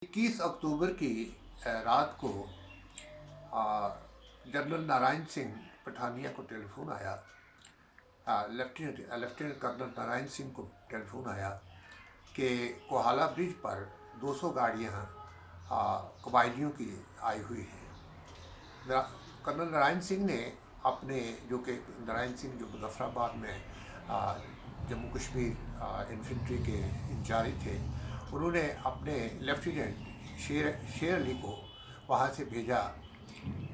21 अक्टूबर की रात को जनरल नारायण सिंह पठानिया को टेलीफोन आया। लेफ्टिनेंट कर्नल नारायण सिंह को टेलीफोन आया कि कोहाला ब्रिज पर 200 गाड़ियाँ कबायलियों की आई हुई हैं। कर्नल नारायण सिंह ने अपने नारायण सिंह जो मुजफ्फराबाद में जम्मू कश्मीर इन्फेंट्री के इंचार्ज थे, उन्होंने अपने लेफ्टिनेंट शेर अली को वहाँ से भेजा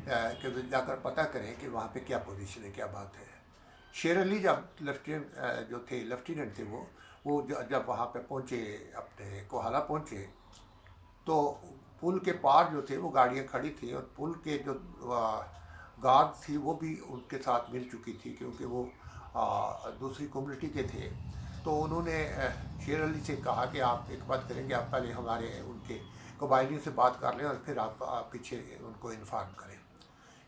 कि जाकर पता करें कि वहाँ पे क्या पोजीशन है, क्या बात है। शेर अली जब लेफ्टिनेंट थे वो जब वहाँ पे पहुँचे, अपने कोहाला पहुँचे, तो पुल के पार जो थे वो गाड़ियाँ खड़ी थी और पुल के जो गार्ड थी वो भी उनके साथ मिल चुकी थी, क्योंकि वो दूसरी कम्युनिटी के थे। तो उन्होंने शेर अली से कहा कि आप एक बात करेंगे, आप पहले हमारे उनके कबायलियों से बात कर लें और फिर आप पीछे उनको इन्फॉर्म करें।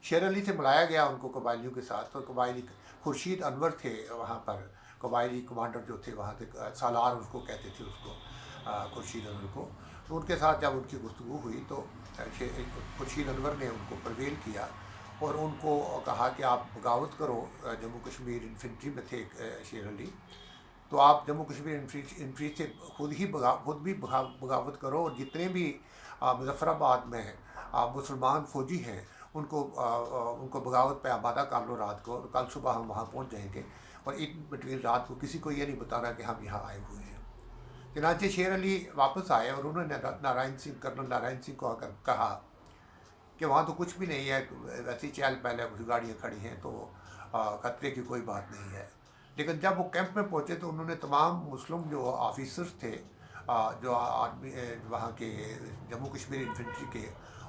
शेर अली से बुलाया गया उनको कबायलियों के साथ, और कबायली खुर्शीद अनवर थे वहाँ पर, कबायली कमांडर जो थे वहाँ से, सालार उसको कहते थे, उसको खुर्शीद अनवर को। तो उनके साथ जब उनकी गुफ्तगू हुई तो खुर्शीद अनवर ने उनको प्रवेल किया और उनको कहा कि आप बगावत करो। जम्मू कश्मीर इन्फेंट्री में थे शेर अली, तो आप जम्मू कश्मीर इन्फेंट्री से खुद भी बगावत करो, और जितने भी मुजफ्फराबाद में मुसलमान फ़ौजी हैं उनको बगावत पे आमादा कर लो रात को, और कल सुबह हम वहाँ पहुँच जाएंगे, और इन बिटवीन रात को किसी को ये नहीं बताना कि हम यहाँ आए हुए हैं। चनाचे शेर अली वापस आए और उन्होंने कर्नल नारायण सिंह को आकर कहा कि वहाँ तो कुछ भी नहीं है, वैसे ही चहल पहले कुछ गाड़ियाँ खड़ी हैं, तो खतरे की कोई बात नहीं है। लेकिन जब वो कैंप में पहुँचे तो उन्होंने तमाम मुस्लिम जो ऑफिसर्स थे, जो आर्मी वहाँ के जम्मू कश्मीर इन्फेंट्री के,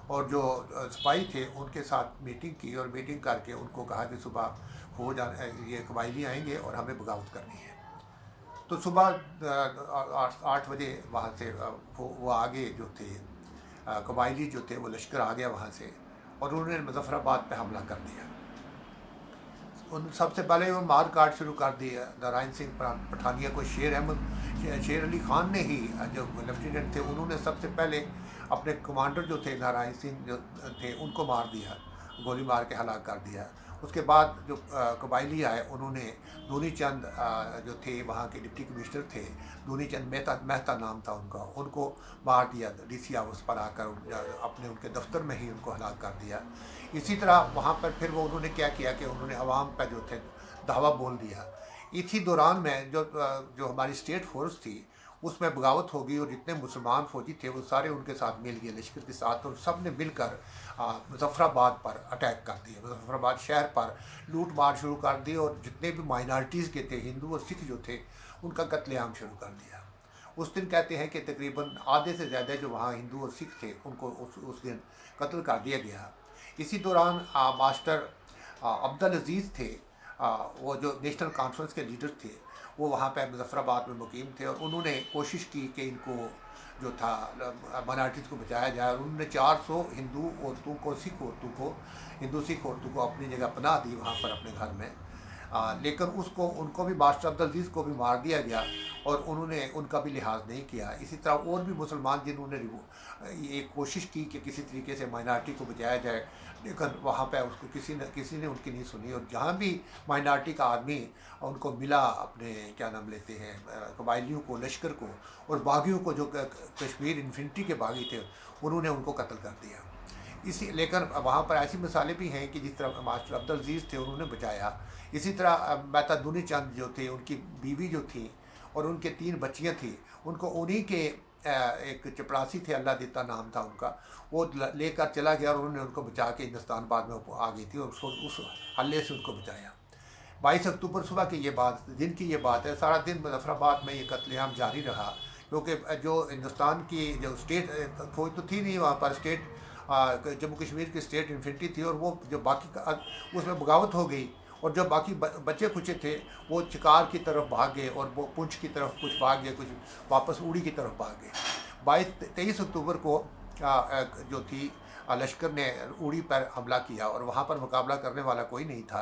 और जो सिपाही थे, उनके साथ मीटिंग की, और मीटिंग करके उनको कहा कि सुबह फौज ये कबायली आएंगे और हमें बगावत करनी है। तो सुबह 8 बजे वहाँ से वो आगे जो थे कबायली जो थे, वो लश्कर आ गया वहाँ से, और उन्होंने मुजफ्फराबाद पे हमला कर दिया। उन सबसे पहले वो मार काट शुरू कर दिया नारायण सिंह पठानिया को। शेर अली खान ने ही, जो लेफ्टिनेंट थे, उन्होंने सबसे पहले अपने कमांडर जो थे नारायण सिंह जो थे उनको मार दिया, गोली मार के हलाक कर दिया। उसके बाद जो कबायली आए, उन्होंने दूनी चंद जो थे वहाँ के डिप्टी कमिश्नर थे, दूनी चंद मेहता नाम था उनका, उनको मार दिया डीसी हाउस पर आकर, अपने उनके दफ्तर में ही उनको हलाक कर दिया। इसी तरह वहाँ पर फिर उन्होंने क्या किया कि उन्होंने अवाम पर जो थे धावा बोल दिया। इसी दौरान में जो हमारी स्टेट फोर्स थी उसमें बगावत होगी, और जितने मुसलमान फौजी थे वो सारे उनके साथ मिल गए लश्कर के साथ, और सब ने मिलकर मुजफ्फराबाद पर अटैक कर दिया। मुजफ्फराबाद शहर पर लूट मार शुरू कर दी, और जितने भी माइनॉरिटीज़ के थे, हिंदू और सिख जो थे, उनका कत्लेआम शुरू कर दिया। उस दिन कहते हैं कि तकरीबन आधे से ज़्यादा जो वहाँ हिंदू और सिख थे उनको उस दिन कत्ल कर दिया गया। इसी दौरान मास्टर अब्दुल अजीज़ थे, वो जो नेशनल कॉन्फ्रेंस के लीडर थे, वो वहाँ पर मुजफ्फराबाद में मुकीम थे, और उन्होंने कोशिश की कि इनको जो था माइनॉरिटीज़ को बचाया जाए। और उन्होंने 400 हिंदू सिख औरतों को अपनी जगह पनाह दी वहाँ पर अपने घर में। लेकिन उनको भी मास्टर अब्दुल अजीज़ को भी मार दिया गया, और उन्होंने उनका भी लिहाज नहीं किया। इसी तरह और भी मुसलमान जिन्होंने ये कोशिश की कि किसी तरीके से माइनॉरिटी को बचाया जाए, लेकिन वहाँ पे उसको किसी ने उनकी नहीं सुनी। और जहाँ भी माइनॉरिटी का आदमी उनको मिला, अपने क्या नाम लेते हैं, कबायलियों को, लश्कर को और बागियों को, जो कश्मीर इन्फेंट्री के बागी थे, उन्होंने उनको कत्ल कर दिया। लेकिन वहाँ पर ऐसी मिसालें भी हैं कि जिस तरह मास्टर अब्दुल अजीज़ थे उन्होंने बचाया। इसी तरह मेहता दूनी चंद जो थे, उनकी बीवी जो थी और उनके 3 बच्चियाँ थी, उनको उन्हीं के एक चपरासी थे, अल्लाह देता नाम था उनका, वो लेकर चला गया, और उन्होंने उनको बचा के हिंदुस्तानाबाद में आ गई थी, और उस हल्ले से उनको बचाया। 22 अक्टूबर सुबह की दिन की ये बात है। सारा दिन मुजफ्फराबाद में ये कत्लेआम जारी रहा, क्योंकि जो हिंदुस्तान की जो स्टेट फौज तो थी नहीं वहाँ पर, स्टेट जम्मू कश्मीर की स्टेट इन्फेंट्री थी, और वो जो बाकी उसमें बगावत हो गई, और जो बाकी बच्चे कुचे थे वो शिकार की तरफ भाग गए, और वो पुंछ की तरफ कुछ भाग गए, कुछ वापस उड़ी की तरफ भाग गए। 23 अक्टूबर को जो थी लश्कर ने उड़ी पर हमला किया, और वहाँ पर मुकाबला करने वाला कोई नहीं था।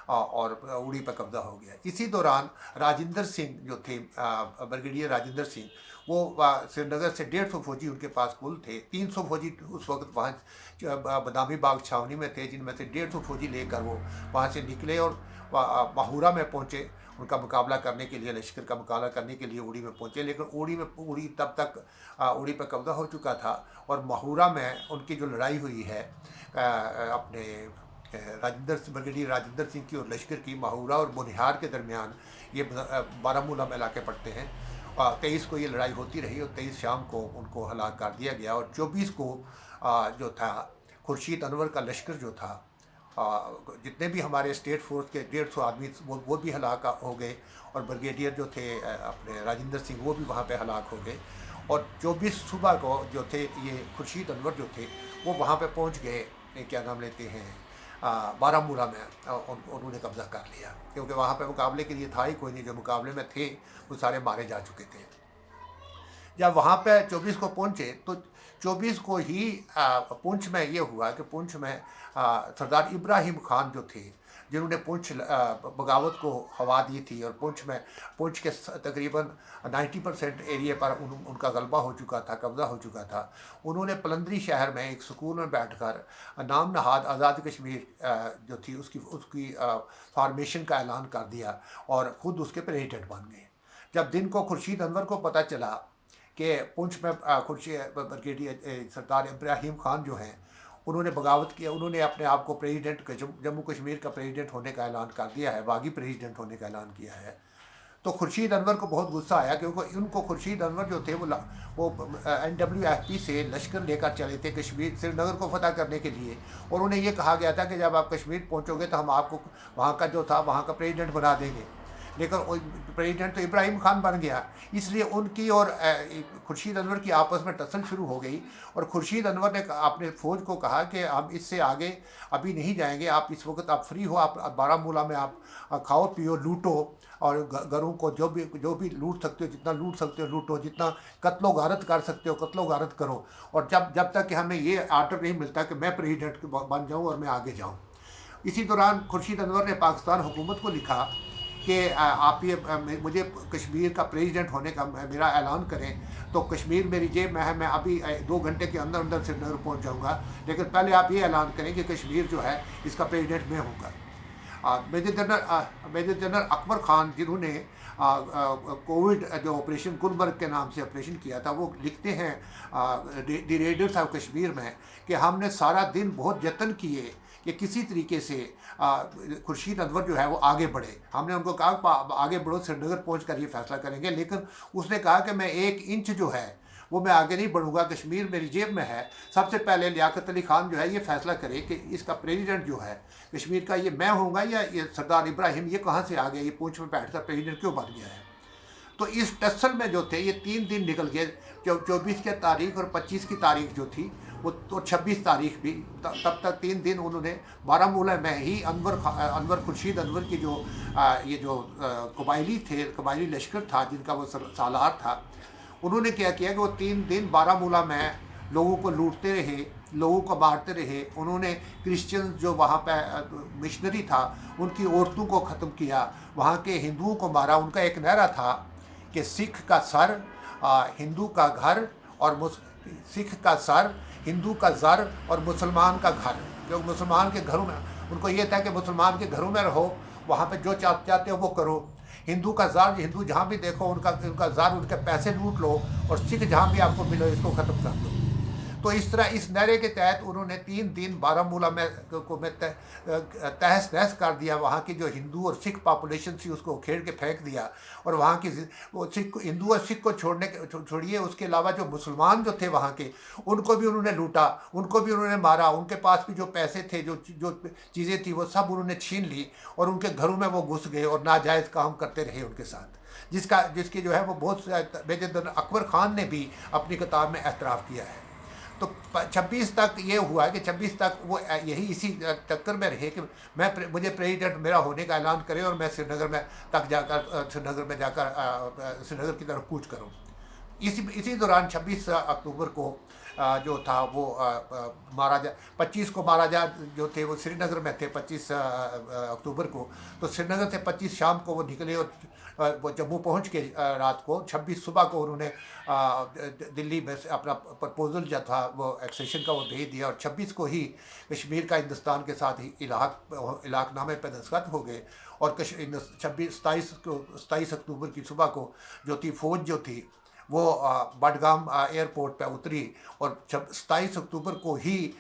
और उड़ी पर कब्जा हो गया। इसी दौरान राजेंद्र सिंह जो थे, ब्रिगेडियर राजेंद्र सिंह, वो श्रीनगर से 150 फौजी उनके पास कुल थे। 300 फौजी उस वक्त वहाँ बदामी बाग छावनी में थे, जिनमें से 150 फौजी लेकर वो वहाँ से निकले और माहूरा में पहुँचे उनका मुकाबला करने के लिए, लश्कर का मुकाबला करने के लिए उड़ी में पहुँचे। लेकिन उड़ी तब तक उड़ी पर कब्जा हो चुका था और माहूरा में उनकी जो लड़ाई हुई है अपने ब्रिगेडियर राजेंद्र सिंह की और लश्कर की, माहूरा और बुनिहार के दरमियान, ये बारामूला में इलाके पड़ते हैं, 23 को ये लड़ाई होती रही और 23 शाम को उनको हलाक कर दिया गया। और 24 को जो था खुर्शीद अनवर का लश्कर जो था, जितने भी हमारे स्टेट फोर्स के 150 आदमी वो भी हलाक हो गए और ब्रिगेडियर जो थे अपने राजेंद्र सिंह वो भी वहाँ पे हलाक हो गए। और 24 सुबह को जो थे ये खुर्शीद अनवर जो थे वो वहाँ पे पहुँच गए, क्या नाम लेते हैं, बारामूला में उन्होंने कब्ज़ा कर लिया, क्योंकि वहाँ पे मुकाबले के लिए था ही कोई नहीं, जो मुकाबले में थे वो सारे मारे जा चुके थे। जब वहाँ पे 24 को पहुँचे तो 24 को ही पुंछ में ये हुआ कि पुंछ में सरदार इब्राहिम खान जो थे, जिन्होंने पुंछ बगावत को हवा दी थी और पुंछ के तकरीबन 90% एरिया पर उनका गलबा हो चुका था, कब्ज़ा हो चुका था। उन्होंने पलंदरी शहर में एक सुकून में बैठकर नाम नहाद आज़ाद कश्मीर जो थी उसकी फॉर्मेशन का ऐलान कर दिया और ख़ुद उसके प्रेसिडेंट बन गए। जब दिन को खुर्शीद अनवर को पता चला कि पुंछ में ब्रिगेडियर सरदार इब्राहिम खान जो हैं उन्होंने बगावत किया, उन्होंने अपने आप को प्रेसिडेंट जम्मू कश्मीर का प्रेसिडेंट होने का ऐलान कर दिया है, बागी प्रेसिडेंट होने का ऐलान किया है, तो खुर्शीद अनवर को बहुत गुस्सा आया, क्योंकि उनको खुर्शीद अनवर जो थे वो NWFP से लश्कर लेकर चले थे कश्मीर श्रीनगर को फतह करने के लिए। और उन्हें ये कहा गया था कि जब आप कश्मीर पहुँचोगे तो हम आपको वहाँ का जो था वहाँ का प्रेसिडेंट बना देंगे। लेकिन प्रेसिडेंट तो इब्राहिम खान बन गया, इसलिए उनकी और खुर्शीद अनवर की आपस में टसल शुरू हो गई। और खुर्शीद अनवर ने अपने फ़ौज को कहा कि हम इससे आगे अभी नहीं जाएंगे, आप इस वक्त आप फ्री हो, आप बारामूला में आप खाओ पियो लूटो और घरों को जो भी लूट सकते हो, जितना लूट सकते हो लूटो, जितना कत्लो गारत कर सकते हो कत्लो गारत करो, और जब तक कि हमें ये आर्डर नहीं मिलता कि मैं प्रेसिडेंट बन जाऊँ और मैं आगे जाऊँ। इसी दौरान खुर्शीद अनवर ने पाकिस्तान हुकूमत को लिखा कि आप ये मुझे कश्मीर का प्रेसिडेंट होने का मेरा ऐलान करें, तो कश्मीर मेरी जेब में है, मैं अभी 2 घंटे के अंदर अंदर श्रीनगर पहुंच जाऊंगा, लेकिन पहले आप ये ऐलान करें कि कश्मीर जो है इसका प्रेसिडेंट मैं हूँगा। मेजर जनरल अकबर खान, जिन्होंने कोविड जो ऑपरेशन गुलबर्ग के नाम से ऑपरेशन किया था, वो लिखते हैं द रेडर्स ऑफ कश्मीर में कि हमने सारा दिन बहुत यत्न किए कि किसी तरीके से खुर्शीद अनवर जो है वो आगे बढ़े। हमने उनको कहा आगे बढ़ो, श्रीनगर पहुँच कर ये फैसला करेंगे, लेकिन उसने कहा कि मैं 1 इंच जो है वो मैं आगे नहीं बढ़ूंगा, कश्मीर मेरी जेब में है। सबसे पहले लियाकत अली खान जो है ये फैसला करे कि इसका प्रेसिडेंट जो है कश्मीर का ये मैं होऊंगा या ये सरदार इब्राहिम, ये कहाँ से आ गया, ये पूंछ में बैठ कर प्रेसिडेंट क्यों बन गया है। तो इस टसल में जो थे ये 3 दिन निकल गए, 24 की तारीख और 25 की तारीख जो थी वो, तो 26 तारीख भी, तब तक 3 दिन उन्होंने बारामूला में ही अनवर खुर्शीद अनवर की ये जो कबायली लश्कर था जिनका वो सालार था, उन्होंने क्या किया कि वो 3 दिन बारामूला में लोगों को लूटते रहे, लोगों को मारते रहे। उन्होंने क्रिश्चियन जो वहाँ पे मिशनरी था उनकी औरतों को ख़त्म किया, वहाँ के हिंदुओं को मारा। उनका एक नारा था कि सिख का सर हिंदू का घर और सिख का सर हिंदू का ज़र और मुसलमान का घर। जो मुसलमान के घरों में, उनको ये था कि मुसलमान के घरों में रहो, वहाँ पे जो चाहते हो वो करो। हिंदू का ज़र, हिंदू जहाँ भी देखो उनका ज़र, उनके पैसे लूट लो, और सिख जहाँ भी आपको मिलो इसको ख़त्म कर दो। तो इस तरह इस नारे के तहत उन्होंने 3 दिन बारामूला में तहस नहस कर दिया। वहाँ की जो हिंदू और सिख पॉपुलेशन थी उसको खेड़ के फेंक दिया, और वहाँ की हिंदू और सिख को छोड़िए, उसके अलावा जो मुसलमान जो थे वहाँ के, उनको भी उन्होंने लूटा, उनको भी उन्होंने मारा। उनके पास भी जो पैसे थे, जो चीज़ें थी, वो सब उन्होंने छीन ली और उनके घरों में वो घुस गए और नाजायज़ काम करते रहे उनके साथ, जिसकी जो है वो बहुत मेजर जनरल अकबर खान ने भी अपनी किताब में एतराफ़ किया है। तो 26 तक ये हुआ कि 26 तक वो यही इसी चक्कर में रहे कि मुझे प्रेसिडेंट मेरा होने का ऐलान करे और मैं श्रीनगर में जाकर श्रीनगर की तरफ कूच करूँ। इसी इसी दौरान 26 अक्टूबर को जो था वो महाराजा 25 को महाराजा जो थे वो श्रीनगर में थे 25 अक्टूबर को। तो श्रीनगर से 25 शाम को वो निकले और वो जम्मू पहुंच के रात को 26 सुबह को उन्होंने दिल्ली में से अपना प्रपोजल जो था वो एक्सेशन का वो भेज दिया और 26 को ही कश्मीर का हिंदुस्तान के साथ ही इलाकनामे पर दस्तखत हो गए। और 27 अक्टूबर की सुबह को जो थी फौज जो थी वो बडगाम एयरपोर्ट पर उतरी और 27 अक्टूबर को ही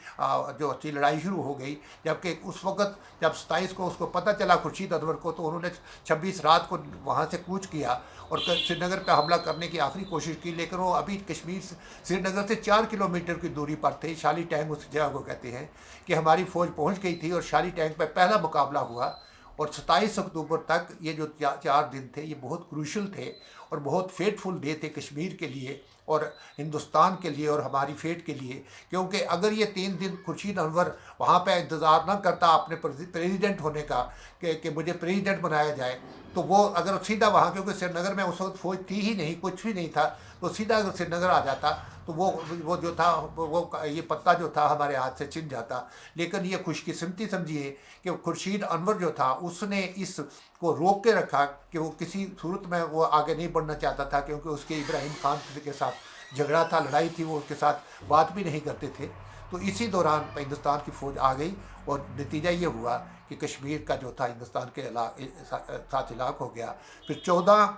जो थी लड़ाई शुरू हो गई। जबकि उस वक़्त जब 27 को उसको पता चला खुर्शीद अनवर को, तो उन्होंने 26 रात को वहाँ से कूच किया और श्रीनगर पर हमला करने की आखिरी कोशिश की। लेकिन वो अभी कश्मीर श्रीनगर से 4 किलोमीटर की दूरी पर थे। शाली टैंक उस जगह को कहते हैं कि हमारी फ़ौज पहुँच गई थी और शाली टैंक पर पहला मुकाबला हुआ। और 27 अक्टूबर तक ये जो 4 दिन थे ये बहुत क्रूशल थे और बहुत फेटफुल डे थे कश्मीर के लिए और हिंदुस्तान के लिए और हमारी फेट के लिए। क्योंकि अगर ये 3 दिन खुर्शीद अनवर वहाँ पे इंतज़ार ना करता अपने प्रेसिडेंट होने का कि मुझे प्रेसिडेंट बनाया जाए, तो वो अगर सीधा वहाँ, क्योंकि श्रीनगर में उस वक्त फौज थी ही नहीं, कुछ भी नहीं था, तो सीधा अगर श्रीनगर आ जाता तो वो जो था वो ये पत्ता जो था हमारे हाथ से छिन जाता। लेकिन ये खुशकिस्मती समझिए कि खुर्शीद अनवर जो था उसने इस को रोक के रखा कि वो किसी सूरत में वो आगे नहीं बढ़ना चाहता था, क्योंकि उसके इब्राहिम खान के साथ झगड़ा था, लड़ाई थी, वो उसके साथ बात भी नहीं करते थे। तो इसी दौरान हिंदुस्तान की फ़ौज आ गई और नतीजा ये हुआ कि कश्मीर का जो था हिंदुस्तान के साथ इलाक हो गया। फिर 14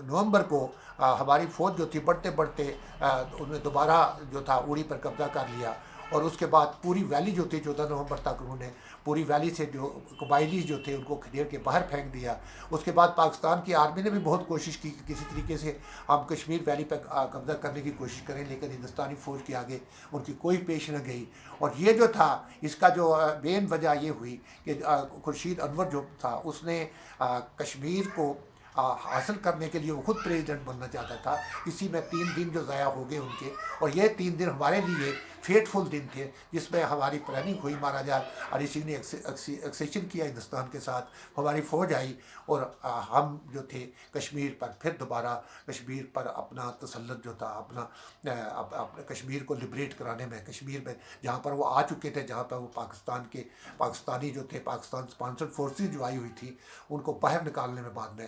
नवंबर को हमारी फ़ौज जो थी बढ़ते बढ़ते उन्होंने दोबारा जो था उड़ी पर कब्जा कर लिया और उसके बाद पूरी वैली जो थी 14 नवंबर तक उन्होंने पूरी वैली से जो कबायली जो थे उनको खदेड़ के बाहर फेंक दिया। उसके बाद पाकिस्तान की आर्मी ने भी बहुत कोशिश की कि किसी तरीके से हम कश्मीर वैली पर कब्जा करने की कोशिश करें, लेकिन हिंदुस्तानी फ़ौज के आगे उनकी कोई पेश न गई। और ये जो था इसका जो मेन वजह ये हुई कि खुर्शीद अनवर जो था उसने कश्मीर को हासिल करने के लिए वो खुद प्रेसिडेंट बनना चाहता था। इसी में 3 दिन जो ज़ाया हो गए उनके, और ये 3 दिन हमारे लिए फेटफुल दिन थे जिसमें हमारी प्लानिंग हुई। महाराजा हरी सिंह ने एक्सेशन किया हिंदुस्तान के साथ, हमारी फ़ौज आई और हम जो थे कश्मीर पर फिर दोबारा कश्मीर पर अपना तसल्लुत जो था अपना कश्मीर को लिबरेट कराने में, कश्मीर में जहाँ पर वो आ चुके थे, जहाँ पर वो पाकिस्तानी जो थे, पाकिस्तान स्पॉन्सर्ड फोर्सेज जो आई हुई थी, उनको बाहर निकालने में बाद में